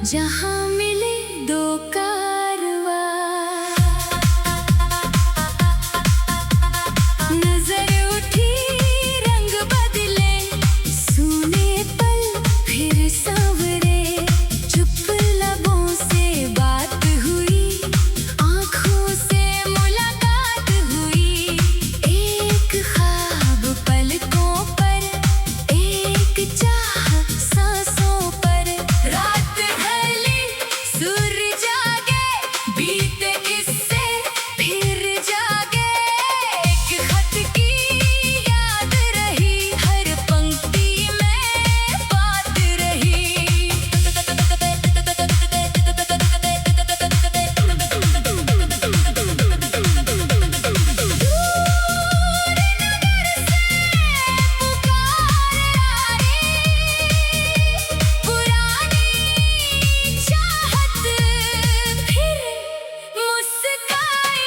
जहाँ मिले दो कारवा, नजर उठी रंग बदले, सूने पल फिर सांवरे, चुप लबों से बात हुई, आँखों से मुलाकात हुई, एक ख्वाब पलकों पर, एक चाह सांसों पर, रात ढली सूर्य जागे, बीते किस्से फिर जागे, एक खत की याद रही, हर पंक्ति में बात रही। पुरानी चाहत फिर मुस्काई,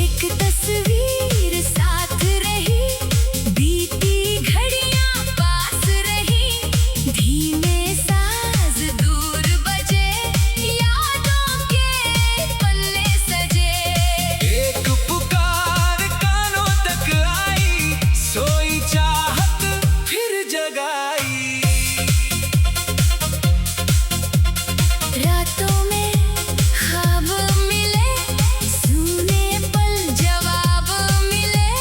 एक तस्वीर साथ रही, बीती घड़ियां पास रही, धीमे साज दूर बजे, यादों के पन्ने सजे। एक पुकार कानों तक आई, सोई चाहत फिर जगाई। रातों में ख्वाब मिले, सूने पल जवाब मिले,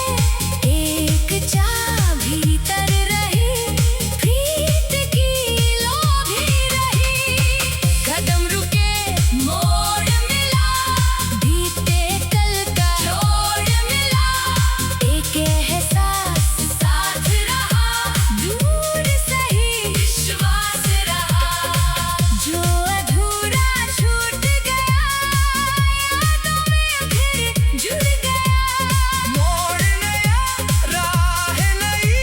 एक चाह भीतर रही, प्रीत की लो भी रही, कदम रुके मोड़ मिला, बीते कल का जोड़ मिला, एक एहसास साथ रहा, दूर सही विश्वास रहा, जो अधूरा छूट गया, यादों में फिर जुड़ गया। मोड़ नया, राह नई,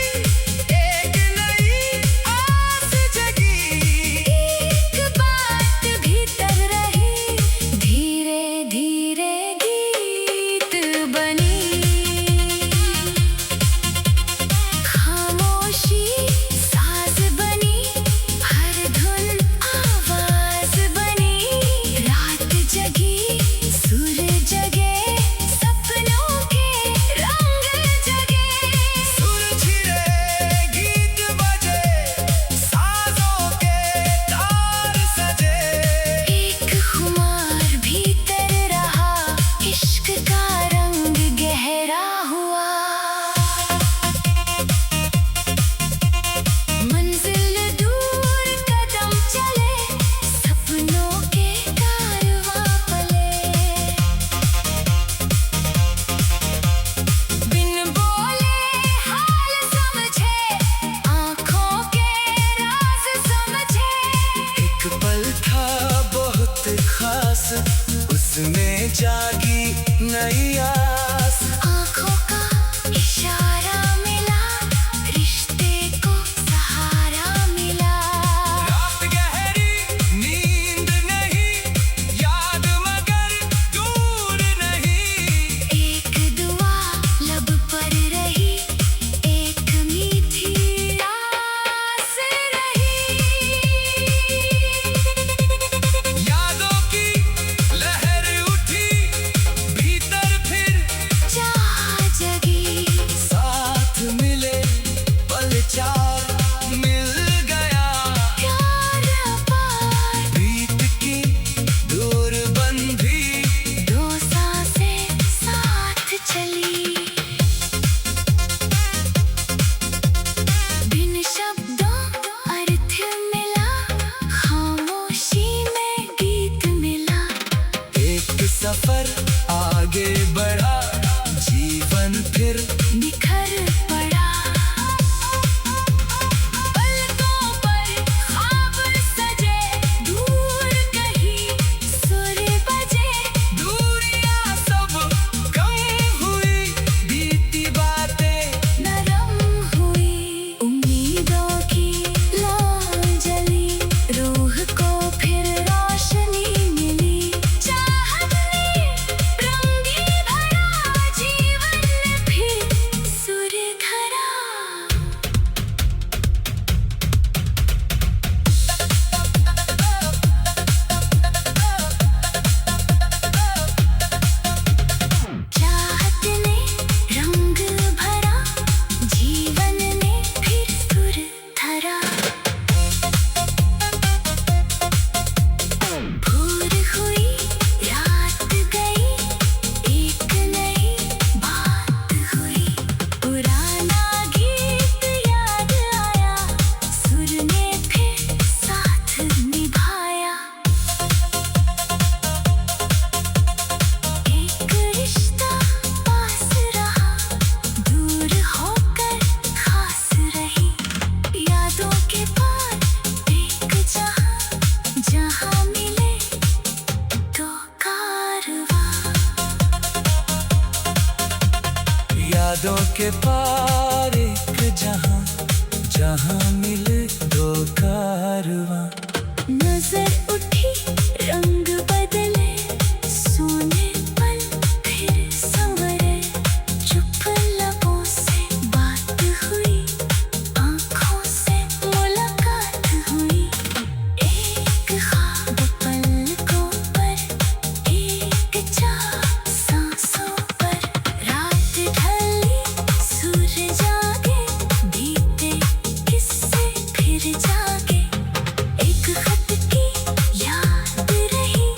एक नई आस जगी। एक बात भीतर रही, धीरे धीरे गीत बनी, खामोशी साज बनी, हर धुन आवाज बनी, रात जगी सुर जगे, सपनों के रंग जगे। सुर छिड़े गीत बजे, साजों के तार सजे। एक खुमार भीतर रहा, इश्क का रंग गहरा हुआ, मंजिल दूर कदम चले, सपनों के कारवां पले, बिन बोले हाल समझे, आँखों के राज समझे। एक पल था बहुत खास, उसमें जागी नई आस। आँखों का इशारा मिला, रिश्ते को सहारा मिला, रात गहरी, नींद नहीं, याद मगर दूर नहीं। एक दुआ लब पर रही, एक मीठी आस रही, यादों की लहर उठी, भीतर फिर इशारा भोर हुई रात गई एक नई बात हुई पुराना गीत याद आया सुर ने फिर साथ निभाया एक रिश्ता पास रहा दूर होकर खास रही यादों के पार एक जहां जहां मिले दो कारवां यादों के पार एक जहां जहां मिले दो कारवां नजर उठी रंग बदले सोने पल फिर संवरे चुप लबों से बात हुई आंखों से मुलाकात हुई एक ख्वाब पलकों पर एक चाह सांसों पर रात ढली सूरज जागे बीते किस्से फिर जागे एक खत की याद रही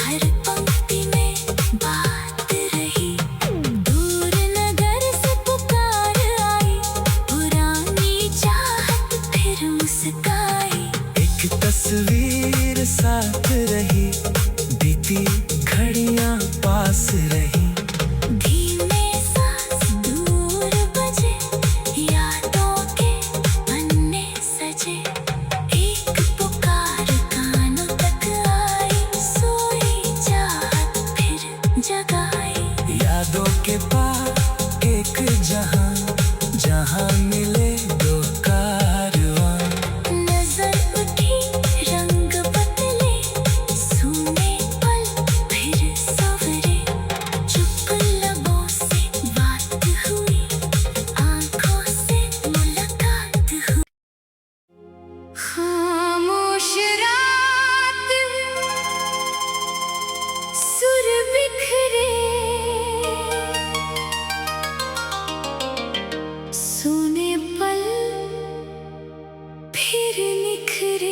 हर पंक्ति में बात रही दूर नगर से पुकार आई पुरानी चाहत फिर मुस्काई एक तस्वीर साथ रही बीती घड़ियां पास रही धीमे सांस दूर बजे यादों के पन्ने सजे एक पुकार कानों तक आई सोई चाहत फिर जगाई यादों के पार एक जहां जहां मिले दो कारवां नजर उठी रंग बदले सोने पल फिर सवरे चुप लबों से बात हुई आंखों से मुलाकात हुई खामोश रात सुर बिखरे सोने पल फिर निखरे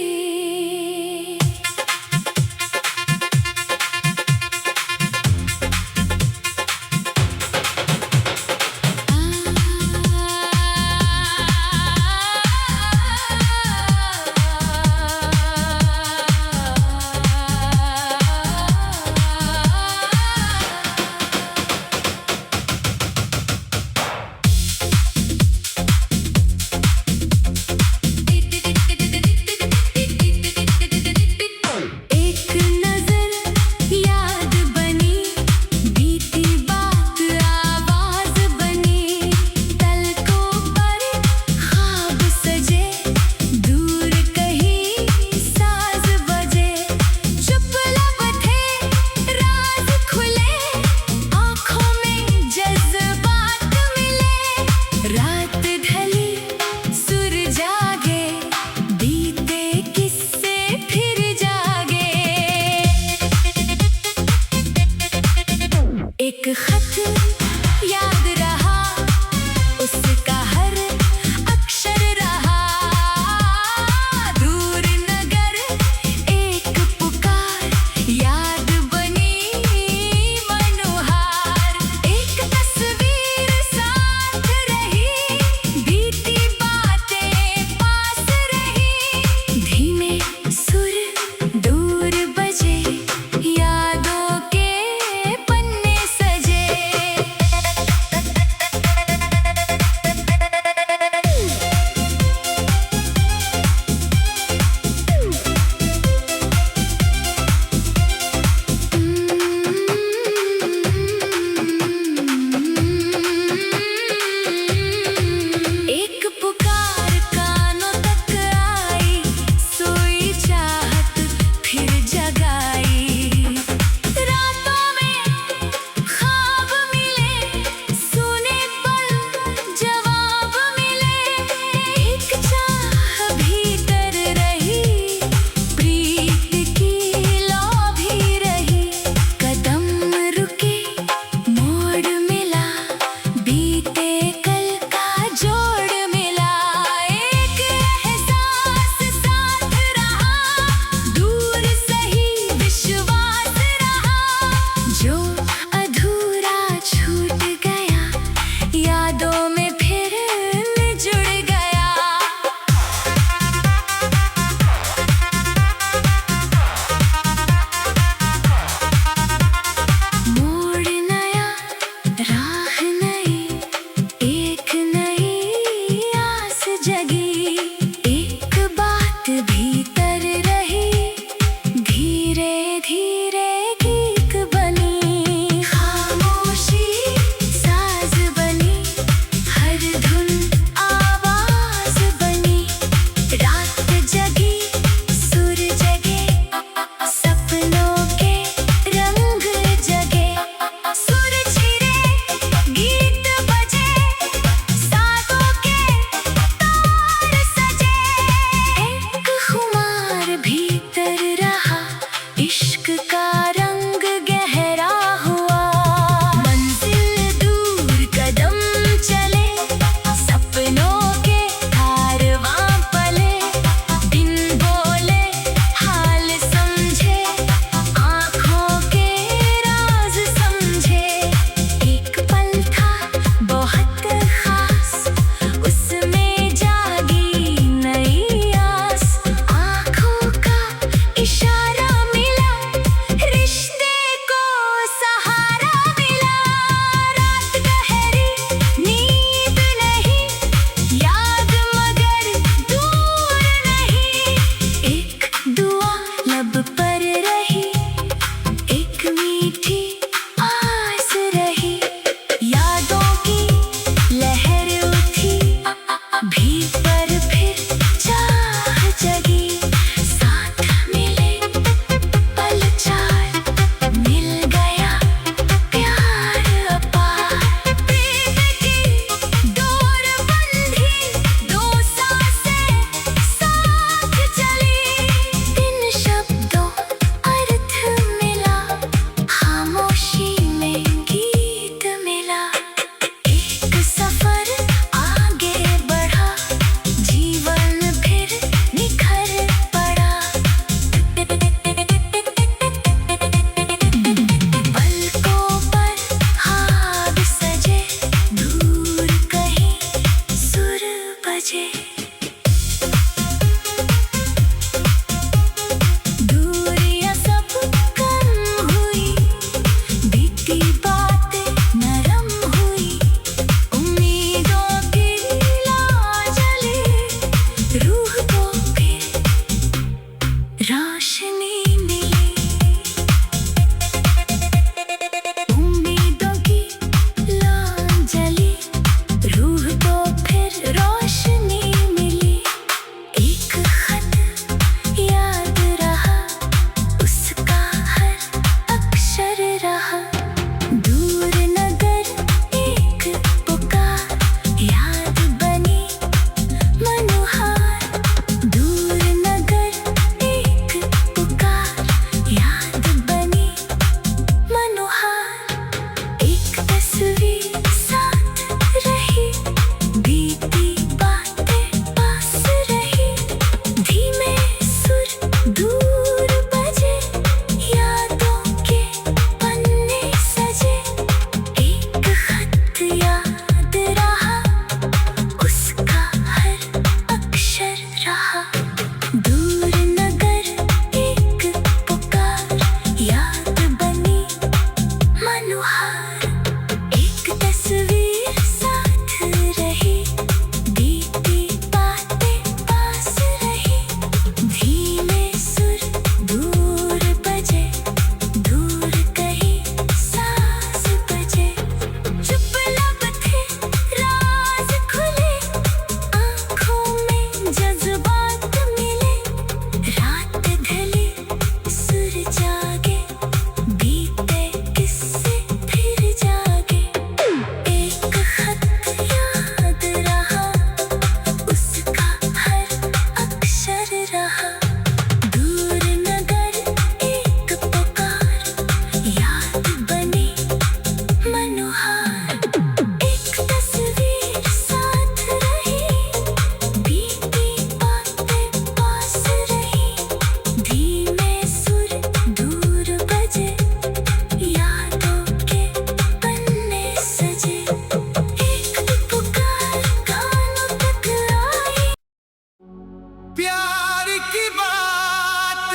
प्यार की बात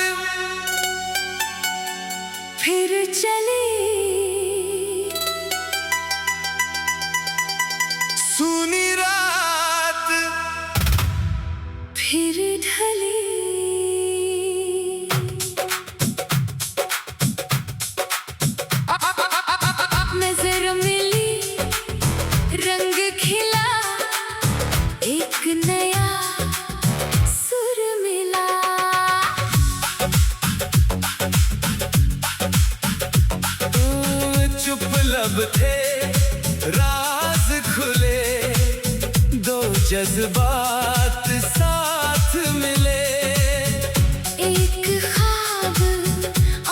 फिर चली सूनी रात फिर ढली नजर मिली रंग खिला एक नया सुर मिला चुप लब थे राज खुले दो जज्बात साथ मिले एक ख्वाब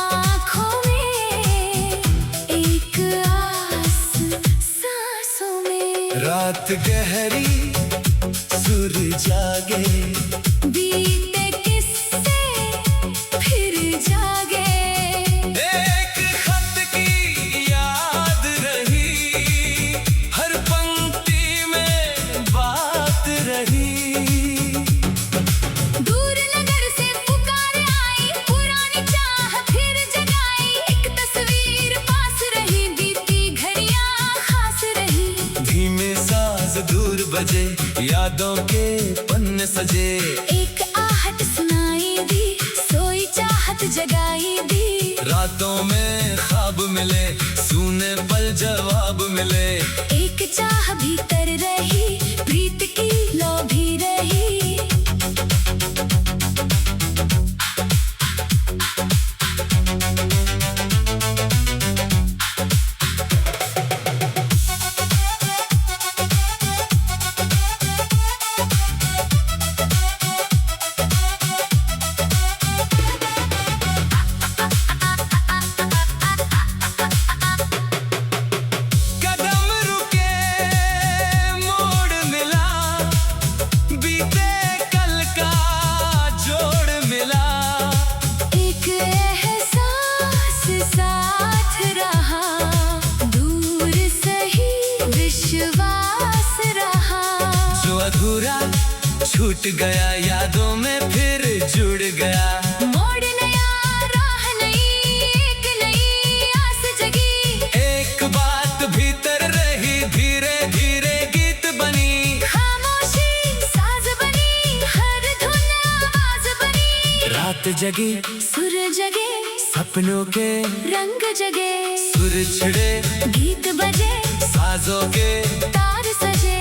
आँखों में एक आस सांसों में रात गहरी सुर जागे बीते किस्से फिर जागे एक खत की याद रही हर पंक्ति में बात रही दूर नगर से पुकार आई पुरानी चाह फिर जगाई एक तस्वीर पास रही बीती घड़ियां खास रही धीमे साज दूर बजे यादों के पन्ने सजे एक आहट सुनाई दी सोई चाहत जगाई दी रातों में ख्वाब मिले सूने पल जवाब मिले एक चाह भीतर रही प्रीत की लो भी रही कदम रुके मोड़ मिला बीते कल का जोड़ मिला एक एहसास साथ रहा दूर सही विश्वास रहा जो अधूरा छूट गया यादों में फिर जुड़ गया मोड़ नया राह नई एक नई आस जगी एक बात भीतर रही धीरे धीरे गीत बनी खामोशी साज बनी हर धुन आवाज बनी रात जगी सुर जगे सपनों के रंग जगे सुर छिड़े गीत बजे साजों के तार सजे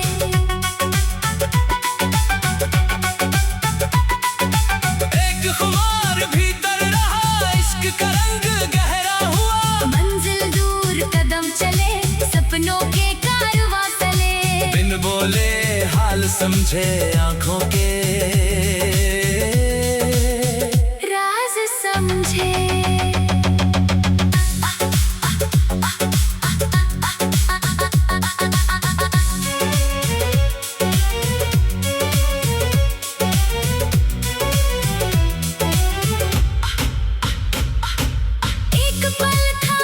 एक खुमार भीतर रहा इश्क का रंग गहरा हुआ मंजिल दूर कदम चले सपनों के कारवां चले बिन बोले हाल समझे आंखों के राज समझे एक पल था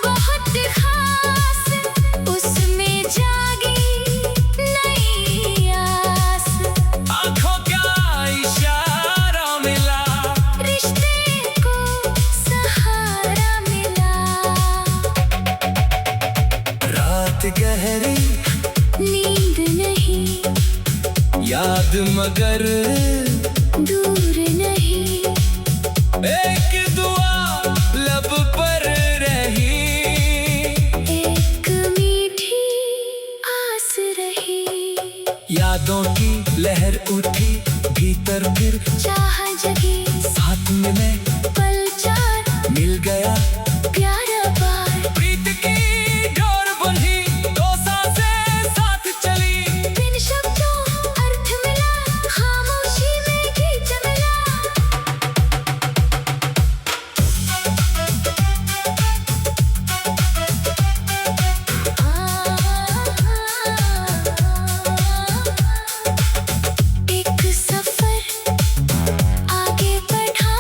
बहुत खास उसमें जागी नई आस आंखों का इशारा मिला रिश्ते को सहारा मिला रात गहरी नींद नहीं याद मगर दूर नहीं एक दुआ लब पर रही एक मीठी आस रही यादों की लहर उठी भीतर फिर चाह जगी साथ मिले पल चार मिल गया प्यारा पार प्रीत की डोर बंधी दो सांसें साथ चली बिन शब्दों अर्थ मिला खामोशी में गीत मिला एक सफर आगे बढ़ा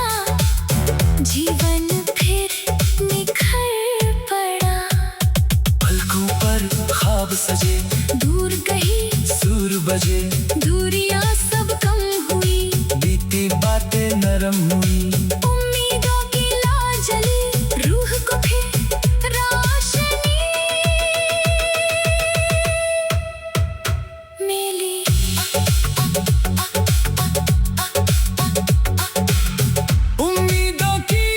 नरम हुई। उम्मीदों की लौ जली रूह को फिर रोशनी मिली। उम्मीदों की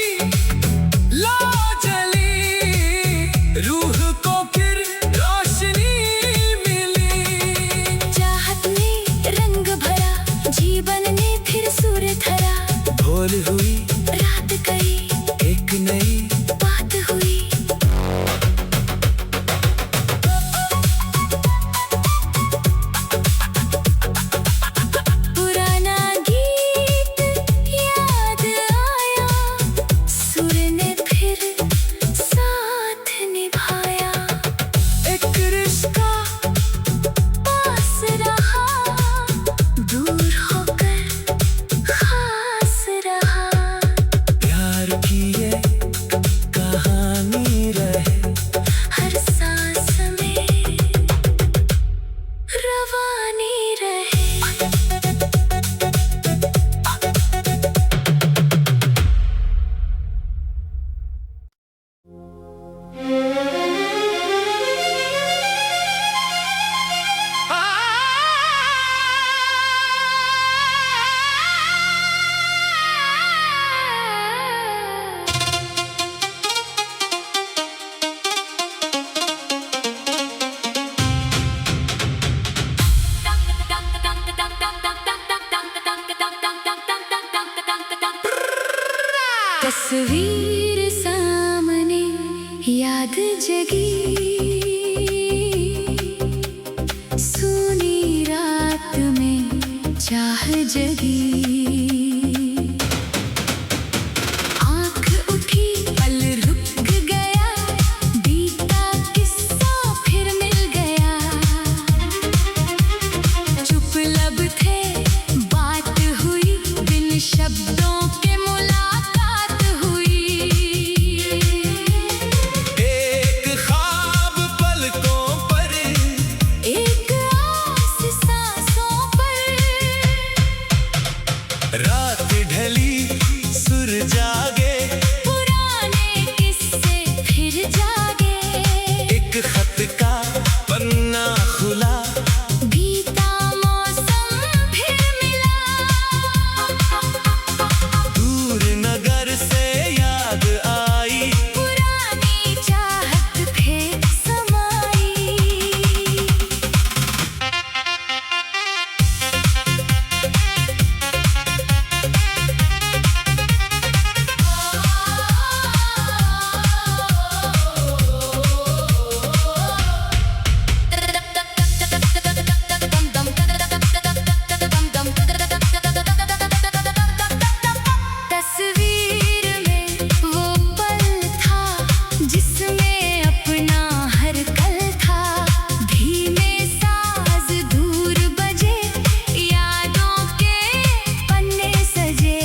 लौ जली रूह को फिर रोशनी मिली। चाहत ने रंग भरा जीवन ने फिर सुर धरा। भोर हुई रात गई एक नई बात हुई। पुराना गीत याद आया, सुर ने फिर साथ निभाया। एक रिश्ता पास रहा, दूर होकर खास रहा। प्यार की ये कहानी रहे। हर सांस में रवानी रहे। तस्वीर सामने याद जगी, सुनी रात में चाह जगी। आँख उठी पल रुक गया, बीता किस्सा फिर मिल गया। चुप लब थे बात हुई, बिन शब्दों के मुलाकात हुई। एक ख्वाब पलकों पर, एक आस सांसों पर। रात ढली सुर जागे, पुराने किस्से फिर जागे। एक खत का पन्ना खुला, बीता मौसम फिर मिला। दूर नगर से याद आई। पुरानी चाहत फिर समाई। तस्वीर में वो पल था, जिसमें अपना हर कल था। धीमे साज दूर बजे, यादों के पन्ने सजे।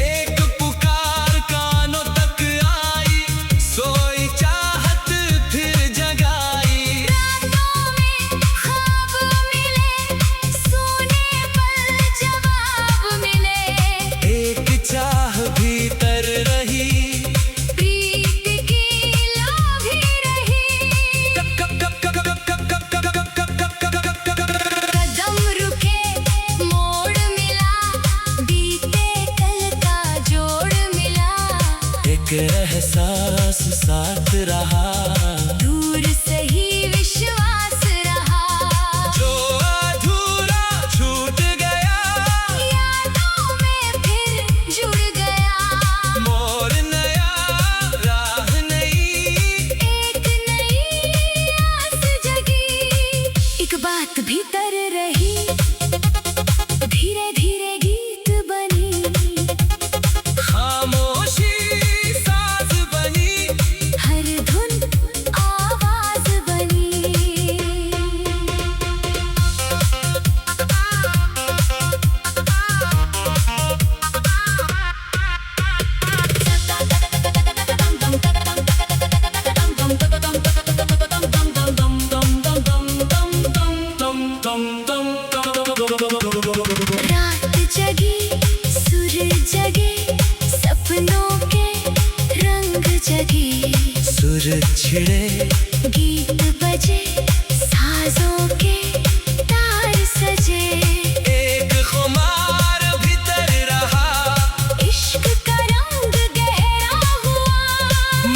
एक पुकार कानों तक आई, सोई चाहत फिर जगाई। रातों में ख्वाब मिले, सोने पल जवाब मिले। एक चाह भीतर रही, प्रीत की लौ भी रही। कदम रुके मोड़ मिला, बीते कल का जोड़ मिला। एक एहसास साथ रहा, दूर सही विश्वास रहा। जो अधूरा छूट गया। यादों में फिर जुड़ गया। मोर नया राह नई, एक नई आस जगी। एक बात भीतर रही, धीरे धीरे गीत बनी। खामोशी साज बनी। हर धुन सुर छिड़े, गीत बजे, साजों के तार सजे। एक खुमार भीतर रहा, इश्क का रंग गहरा हुआ।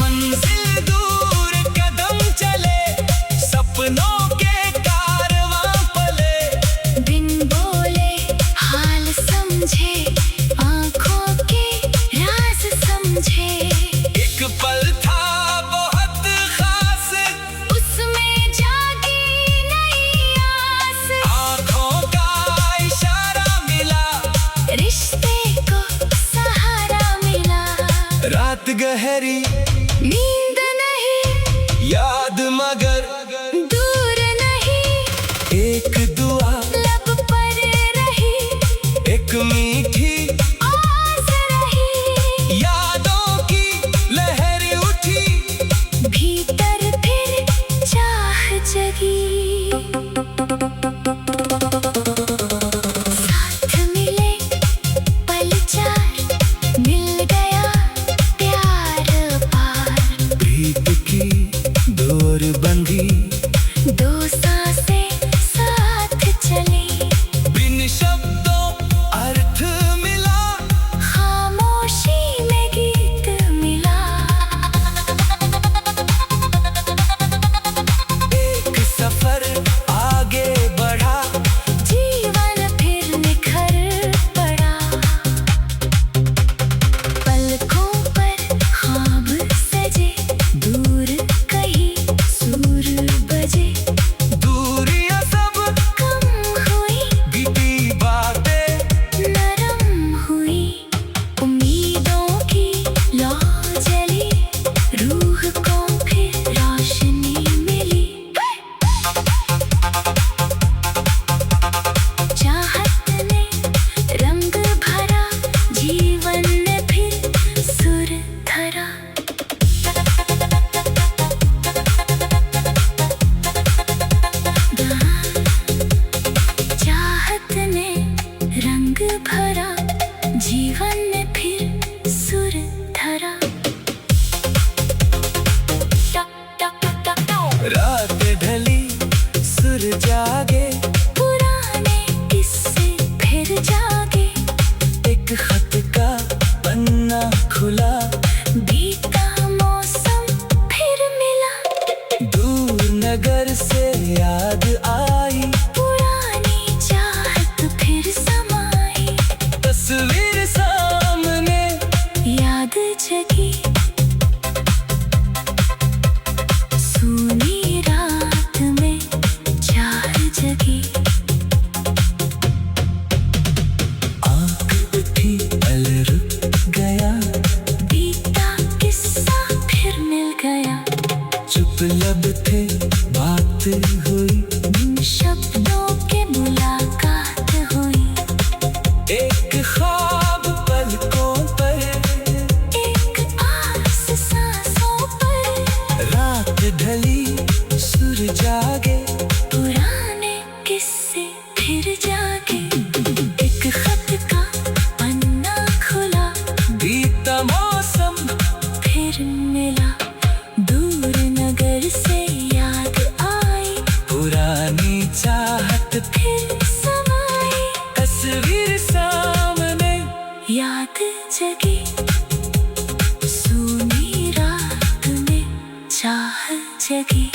मंजिल दूर कदम चले, सपनों के कारवां पले। बिन बोले हाल समझे, आँखों के राज समझे। एक पल था बहुत खास, उसमें जागी नई आस। आँखों का इशारा मिला, रिश्ते को सहारा मिला। रात गहरी, नींद नहीं, याद मगर दूर नहीं। एक दुआ, लब पर रही, एक मीठी आस रही। यादों की लहर उठी, भीतर फिर चाह जगी। साथ मिले पल चार, मिल गया प्यार पार। प्रीत की डोर बंधी, दो सांसें साथ चली। बिन शब्दों अर्थ मिला, खामोशी में गीत मिला। एक सफर आगे बढ़ा, जीवन फिर निखर पड़ा। पलकों पर ख्वाब सजे, दूर कहीं सूर बजे। दूरियां सब कम हुई, बीती बातें, नरम हुई। उम्मीदों की लौ जली, रूह को फिर रोशनी मिली। चाहत ने रंग भरा, जीवन ने फिर सुर धरा। चाहत ने रंग भरा, जीवन ने फिर सुर धरा। रात ढली, सुर जागे, पुराने किस्से फिर जागे। एक खत का पन्ना खुला, बीता मौसम फिर मिला। दूर नगर से याद आई, पुरानी चाहत फिर समाई। तस्वीर सामने, याद जगी, सूनी रात में चाह जगी। आँख उठी, पल रुक गया, बीता किस्सा फिर मिल गया। चुप लब थे, बात हुई, शब्दों के मुलाकात हुई। एक ख्वाब पलकों पर, एक आस सांसों पर। रात ढली, सुर जागे, पुराने किस्से फिर जागे। एक खत का पन्ना खुला, बीता मौसम, फिर मिला। दूर नगर से याद आई, पुरानी चाहत, फिर समाई। तस्वीर सामने, याद जगी, सूनी रात में चाह जगी।